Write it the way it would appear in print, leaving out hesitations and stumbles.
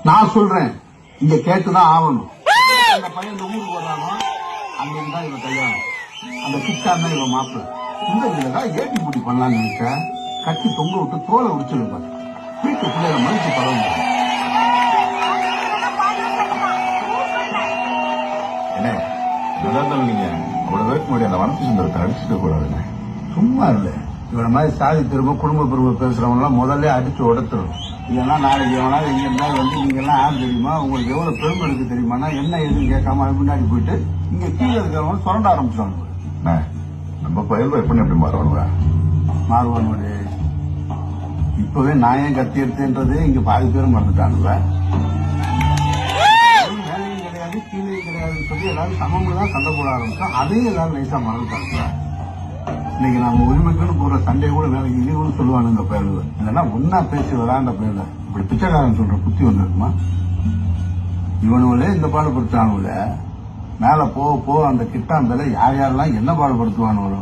நான் சொல்றேன், இங்க கேட்டுதான் ஆகணும். அந்த பையன் இந்த ஊருக்கு வர்றானோ அன்னைக்கு தான் இவன் கல்யாணம். அந்த கிட்டான் தான் இவன் மாப்பிள்ள. இந்த வீடுதான் ஏட்டி பூட்டி பண்ணலாம்னு நினைச்ச, கட்டி தொங்க விட்டு தோலை உடிச்சிருப்பாரு. வீட்டு பிள்ளைய மதிச்சு பரவாயில்ல. என்ன நீங்க அவ்வளவு பேருக்கு முன்னாடி அந்த வனத்து சுந்தரத்தை அடிச்சுக்க கூடாதுங்க. சும்மா இல்ல, இவனை மாதிரி சாதி திரும்ப குடும்ப பிரிவு பேசுறவங்க எல்லாம் முதல்ல அடிச்சு உடத்துரும். இதெல்லாம் நாளைக்கு எவனா எங்க இருந்தாலும் வந்து நீங்க எல்லாம் யார் தெரியுமா, உங்களுக்கு எவ்வளவு பெருமை இருக்கு தெரியுமானா என்ன எதுவும் கேட்காம முன்னாடி போயிட்டு இங்க கீழே இருக்கிறவங்க சுரண்ட ஆரம்பிச்சிடுவாங்க. நம்ம பயிர் எப்படி எப்படி மாறுவானுங்க? மாறுவானுடைய இப்பவே நான் ஏன் கத்தி எடுத்தேன்றது இங்க பாதி பேரும் மறந்துட்டானுங்க. மேலையும் கிடையாது கீழே கிடையாதுன்னு சொல்லி எல்லாரும் சமம்தான் சண்டை போட ஆரம்பிச்சோம். அதையும் எல்லாரும் நைசா மறந்துட்டாங்க. இன்னைக்கு நம்ம உரிமைக்குன்னு போற சண்டை கூட நாளைக்கு இழிவுன்னு சொல்லுவானுங்க பேருல. இல்லைன்னா ஒன்னா பேசி விளாண்ட பேர்ல இப்படி பிச்சைக்காரன் சொல்ற புத்தி ஒண்ணு இருக்குமா? இவனுங்களே இந்த பாடுபடுத்தானுல மேல போக போக அந்த கிட்டாந்தல யார் யாரெல்லாம் என்ன பாடுபடுத்துவானுங்களோ